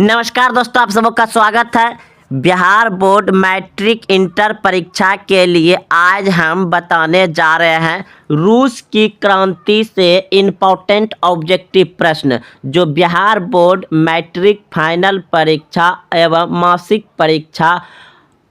नमस्कार दोस्तों, आप सबका स्वागत है। बिहार बोर्ड मैट्रिक इंटर परीक्षा के लिए आज हम बताने जा रहे हैं रूस की क्रांति से इम्पोर्टेंट ऑब्जेक्टिव प्रश्न जो बिहार बोर्ड मैट्रिक फाइनल परीक्षा एवं मासिक परीक्षा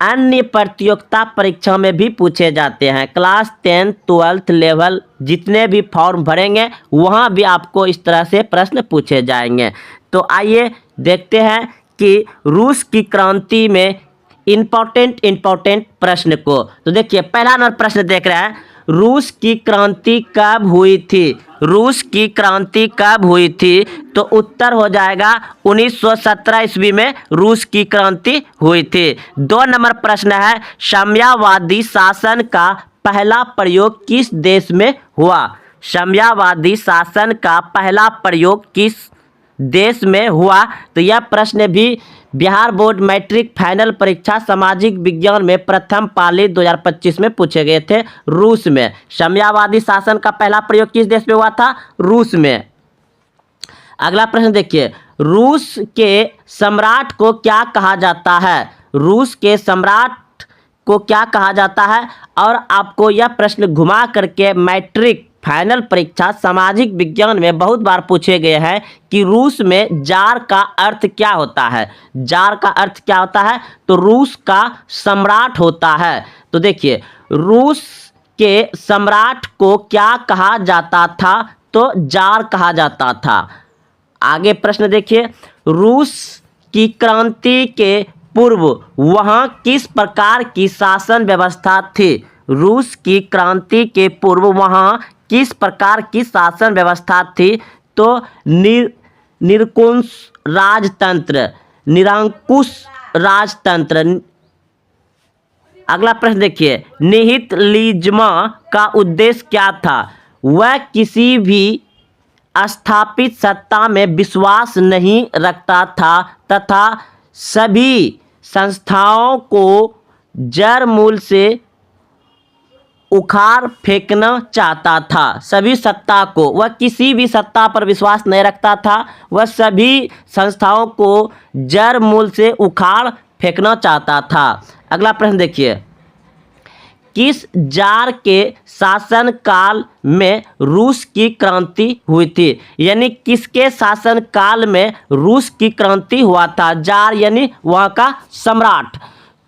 अन्य प्रतियोगिता परीक्षा में भी पूछे जाते हैं। क्लास 10 12th लेवल जितने भी फॉर्म भरेंगे वहाँ भी आपको इस तरह से प्रश्न पूछे जाएंगे। तो आइए देखते हैं कि रूस की क्रांति में इम्पोर्टेंट प्रश्न को। तो देखिए पहला नंबर प्रश्न देख रहे हैं, रूस की क्रांति कब हुई थी? रूस की क्रांति कब हुई थी? तो उत्तर हो जाएगा 1917 ईस्वी में रूस की क्रांति हुई थी। 2 नंबर प्रश्न है, साम्यवादी शासन का पहला प्रयोग किस देश में हुआ? साम्यवादी शासन का पहला प्रयोग किस देश में हुआ? तो यह प्रश्न भी बिहार बोर्ड मैट्रिक फाइनल परीक्षा सामाजिक विज्ञान में प्रथम पाली 2025 में पूछे गए थे, रूस में। साम्यवादी शासन का पहला प्रयोग किस देश में हुआ था? रूस में। अगला प्रश्न देखिए, रूस के सम्राट को क्या कहा जाता है? रूस के सम्राट को क्या कहा जाता है? और आपको यह प्रश्न घुमा करके मैट्रिक फाइनल परीक्षा सामाजिक विज्ञान में बहुत बार पूछे गए हैं कि रूस में जार का अर्थ क्या होता है? जार का अर्थ क्या होता है? तो रूस का सम्राट होता है। तो देखिए रूस के सम्राट को क्या कहा जाता था? तो जार कहा जाता था। आगे प्रश्न देखिए, रूस की क्रांति के पूर्व वहाँ किस प्रकार की शासन व्यवस्था थी? रूस की क्रांति के पूर्व वहाँ किस प्रकार की शासन व्यवस्था थी? तो निरंकुश राजतंत्र, निरंकुश राजतंत्र। अगला प्रश्न देखिए, निहितलिज्म का उद्देश्य क्या था? वह किसी भी स्थापित सत्ता में विश्वास नहीं रखता था तथा सभी संस्थाओं को जड़ मूल से उखाड़ फेंकना चाहता था। सभी सत्ता को, वह किसी भी सत्ता पर विश्वास नहीं रखता था, वह सभी संस्थाओं को जड़ मूल से उखाड़ फेंकना चाहता था। अगला प्रश्न देखिए, किस जार के शासन काल में रूस की क्रांति हुई थी? यानी किसके शासन काल में रूस की क्रांति हुआ था? जार यानी वहाँ का सम्राट।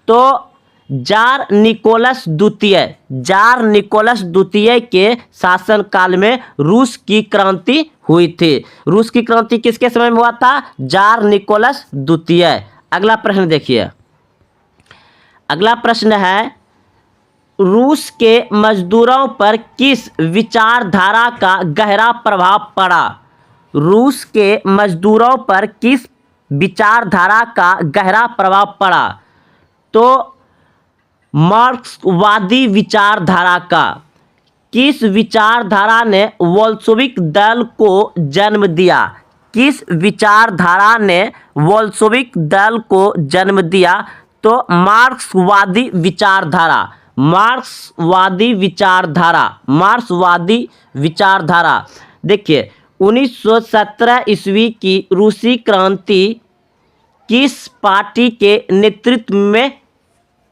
तो जार निकोलस द्वितीय, जार निकोलस द्वितीय के शासन काल में रूस की क्रांति हुई थी। रूस की क्रांति किसके समय में हुआ था? जार निकोलस द्वितीय। अगला प्रश्न देखिए, अगला प्रश्न है, रूस के मजदूरों पर किस विचारधारा का गहरा प्रभाव पड़ा? रूस के मजदूरों पर किस विचारधारा का गहरा प्रभाव पड़ा? तो मार्क्सवादी विचारधारा का। किस विचारधारा ने बोल्शेविक दल को जन्म दिया? किस विचारधारा ने बोल्शेविक दल को जन्म दिया? तो मार्क्सवादी विचारधारा, मार्क्सवादी विचारधारा, मार्क्सवादी विचारधारा। देखिए 1917 ईस्वी की रूसी क्रांति किस पार्टी के नेतृत्व में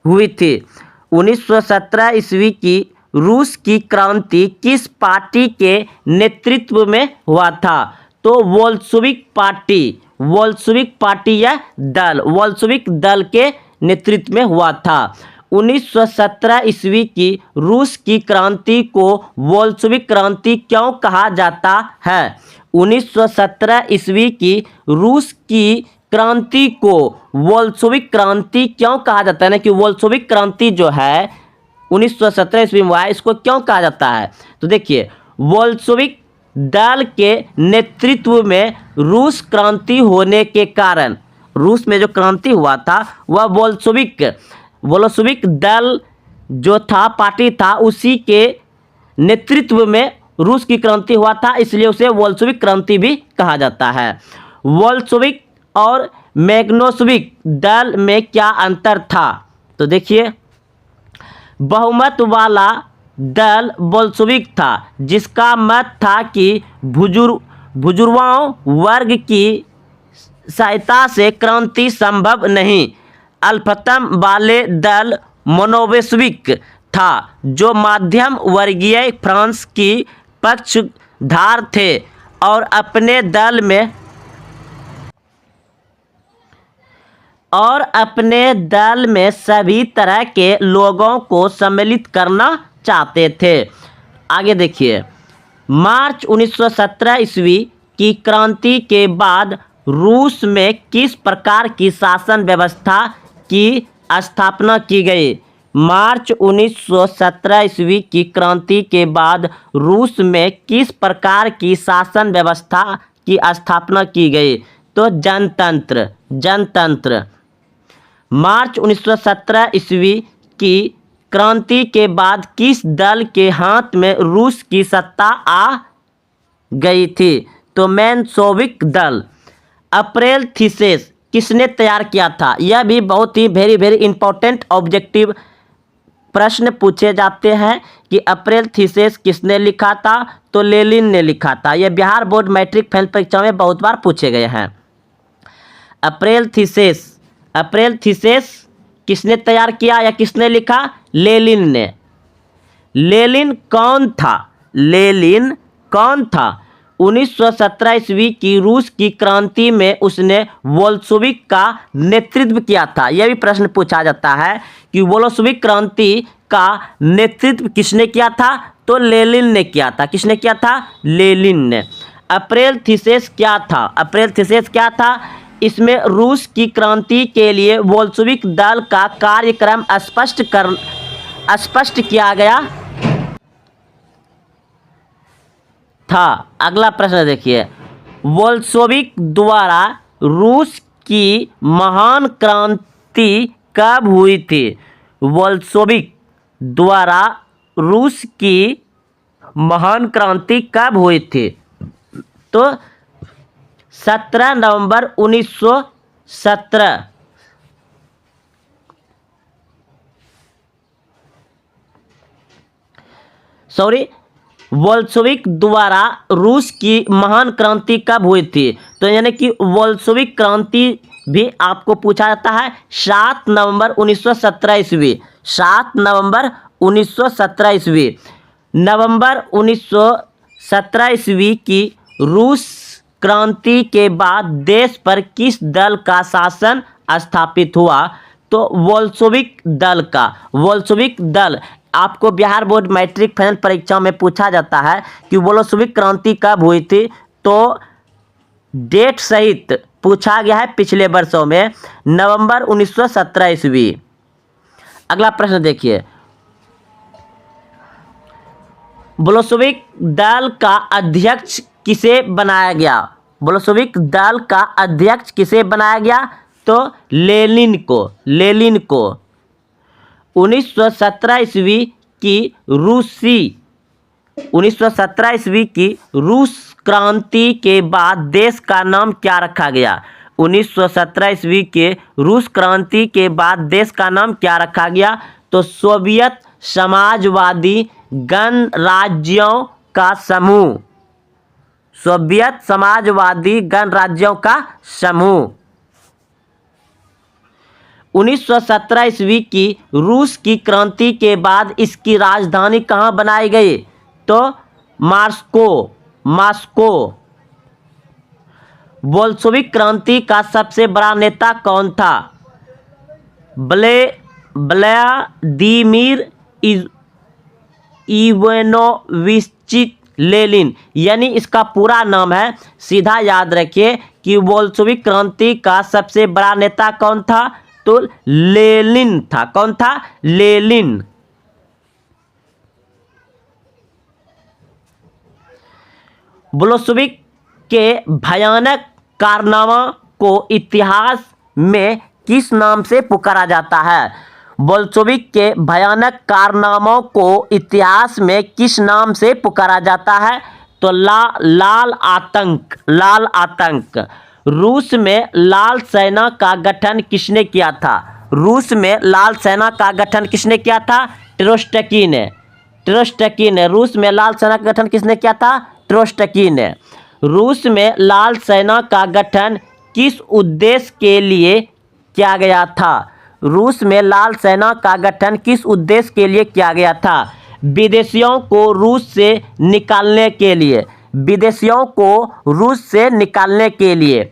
हुई थी? 1917 ईस्वी की रूस की क्रांति किस पार्टी के नेतृत्व में हुआ था? तो बोल्शेविक पार्टी, बोल्शेविक पार्टी या दल, बोल्शेविक दल के नेतृत्व में हुआ था। 1917 ईस्वी की रूस की क्रांति को बोल्शेविक क्रांति क्यों कहा जाता है? 1917 ईस्वी की रूस की क्रांति को बोल्शेविक क्रांति क्यों कहा जाता है? ना कि बोल्शेविक क्रांति जो है 1917 ईस्वी में हुआ है, इसको क्यों कहा जाता है? तो देखिए बोल्शेविक दल के नेतृत्व में रूस क्रांति होने के कारण, रूस में जो क्रांति हुआ था वह बोल्शेविक दल जो था, पार्टी था, उसी के नेतृत्व में रूस की क्रांति हुआ था, इसलिए उसे बोल्शेविक क्रांति भी कहा जाता है। बोल्शेविक और मेग्नोशेविक दल में क्या अंतर था? तो देखिए बहुमत वाला दल बोल्शेविक था, जिसका मत था कि बुजुर्गों वर्ग की सहायता से क्रांति संभव नहीं। अल्पतम वाले दल मनोवैश्विक था, जो मध्यम वर्गीय फ्रांस की पक्षधार थे और अपने दल में सभी तरह के लोगों को सम्मिलित करना चाहते थे। आगे देखिए, मार्च 1917 ईस्वी की क्रांति के बाद रूस में किस प्रकार की शासन व्यवस्था की स्थापना की गई? मार्च 1917 ईस्वी की क्रांति के बाद रूस में किस प्रकार की शासन व्यवस्था की स्थापना की गई? तो जनतंत्र। मार्च 1917 ईस्वी की क्रांति के बाद किस दल के हाथ में रूस की सत्ता आ गई थी? तो मेंशेविक दल। अप्रैल थीसिस किसने तैयार किया था? यह भी बहुत ही वेरी इंपॉर्टेंट ऑब्जेक्टिव प्रश्न पूछे जाते हैं कि अप्रैल थीसिस किसने लिखा था? तो लेनिन ने लिखा था। यह बिहार बोर्ड मैट्रिक फेल परीक्षा में बहुत बार पूछे गए हैं। अप्रैल थीसिस किसने तैयार किया या किसने लिखा? लेनिन ने। लेनिन कौन था? 1917 ईस्वी की रूस की क्रांति में उसने बोल्शेविक का नेतृत्व किया था। यह भी प्रश्न पूछा जाता है कि बोल्शेविक क्रांति का नेतृत्व किसने किया था? तो लेनिन ने किया था। किसने किया था? लेनिन ने। अप्रैल थीसिस क्या था? इसमें रूस की क्रांति के लिए बोल्शेविक दल का कार्यक्रम स्पष्ट किया गया था। अगला प्रश्न देखिए, बोल्शेविक द्वारा रूस की महान क्रांति कब हुई थी? बोल्शेविक द्वारा रूस की महान क्रांति कब हुई थी? तो 17 नवंबर 1917। बोल्शेविक द्वारा रूस की महान क्रांति कब हुई थी? तो यानी कि बोल्शेविक क्रांति भी आपको पूछा जाता है 7 नवंबर 1917 ईस्वी। 7 नवंबर 1917 ईस्वी। नवंबर 1917 ईस्वी की रूस क्रांति के बाद देश पर किस दल का शासन स्थापित हुआ? तो बोल्शेविक दल। आपको बिहार बोर्ड मैट्रिक फाइनल परीक्षा में पूछा जाता है कि बोल्शेविक क्रांति कब हुई थी? तो डेट सहित पूछा गया है पिछले वर्षों में, नवंबर 1917 ईस्वी। अगला प्रश्न देखिए, बोल्शेविक दल का अध्यक्ष किसे बनाया गया? बोल्शेविक दल का अध्यक्ष किसे बनाया गया? तो लेनिन को। 1917 ईस्वी की रूस क्रांति के बाद देश का नाम क्या रखा गया? 1917 ईस्वी के रूस क्रांति के बाद देश का नाम क्या रखा गया? तो सोवियत समाजवादी गणराज्यों का समूह। 1917 ईस्वी की रूस की क्रांति के बाद इसकी राजधानी कहाँ बनाई गई? तो मॉस्को। बोल्शेविक क्रांति का सबसे बड़ा नेता कौन था? Vladimir Ivanovich Lenin. यानी इसका पूरा नाम है, सीधा याद रखिए कि बोल्शेविक क्रांति का सबसे बड़ा नेता कौन था? तो लेनिन था। कौन था? लेनिन। बोल्शेविक के भयानक कारनामा को इतिहास में किस नाम से पुकारा जाता है? बोल्शेविक के भयानक कारनामों को इतिहास में किस नाम से पुकारा जाता है? तो लाल आतंक। रूस में लाल सेना का गठन किसने किया था? रूस में लाल सेना का गठन किसने किया था? ट्रोट्स्की ने। रूस में लाल सेना का गठन किसने किया था? ट्रोट्स्की ने। रूस में लाल सेना का गठन किस उद्देश्य के लिए किया गया था? रूस में लाल सेना का गठन किस उद्देश्य के लिए किया गया था? विदेशियों को रूस से निकालने के लिए। विदेशियों को रूस से निकालने के लिए।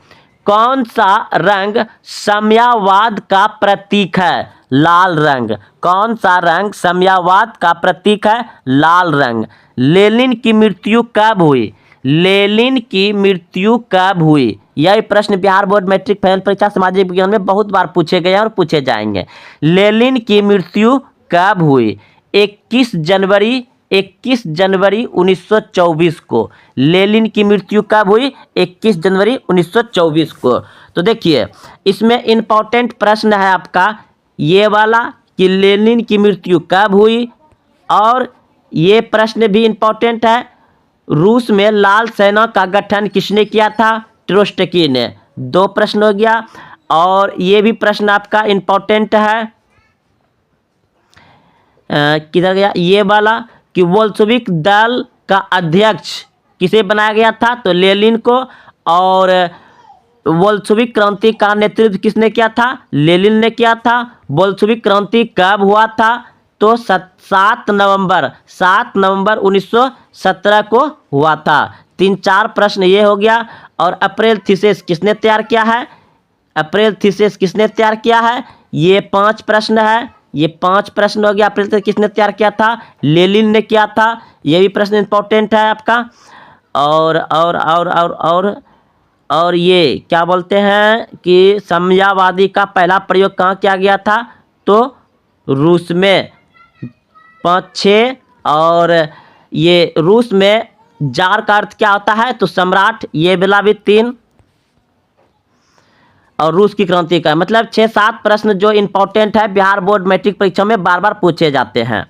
कौन सा रंग साम्यवाद का प्रतीक है? लाल रंग। कौन सा रंग साम्यवाद का प्रतीक है? लाल रंग। लेनिन की मृत्यु कब हुई? लेनिन की मृत्यु कब हुई? यह प्रश्न बिहार बोर्ड मैट्रिक फाइनल परीक्षा सामाजिक विज्ञान में बहुत बार पूछे गए हैं और पूछे जाएंगे। लेनिन की मृत्यु कब हुई? 21 जनवरी 1924 को। लेनिन की मृत्यु कब हुई? 21 जनवरी 1924 को। तो देखिए इसमें इम्पोर्टेंट प्रश्न है आपका ये वाला कि लेनिन की मृत्यु कब हुई, और ये प्रश्न भी इम्पोर्टेंट है रूस में लाल सेना का गठन किसने किया था? ट्रोट्स्की ने। 2 प्रश्न हो गया। और ये भी प्रश्न आपका इम्पोर्टेंट है किधर गया ये वाला कि बोल्शेविक दल का अध्यक्ष किसे बनाया गया था? तो लेनिन को। और बोल्शेविक क्रांति का नेतृत्व किसने किया था? लेनिन ने किया था। बोल्शेविक क्रांति कब हुआ था? तो 7 नवंबर 1917 को हुआ था। 3-4 प्रश्न ये हो गया। और अप्रैल थीसिस किसने तैयार किया है? अप्रैल थीसिस किसने तैयार किया है? ये 5 प्रश्न है। ये 5 प्रश्न हो गया। अप्रैल थीसिस किसने तैयार किया था? लेनिन ने किया था। ये भी प्रश्न इंपॉर्टेंट है आपका। और ये क्या बोलते हैं कि साम्यवादी का पहला प्रयोग कहाँ किया गया था? तो रूस में 5-6। और ये रूस में जार का अर्थ क्या होता है? तो सम्राट। ये वाला भी 3। और रूस की क्रांति का मतलब 6-7 प्रश्न जो इंपॉर्टेंट है बिहार बोर्ड मैट्रिक परीक्षा में बार बार पूछे जाते हैं।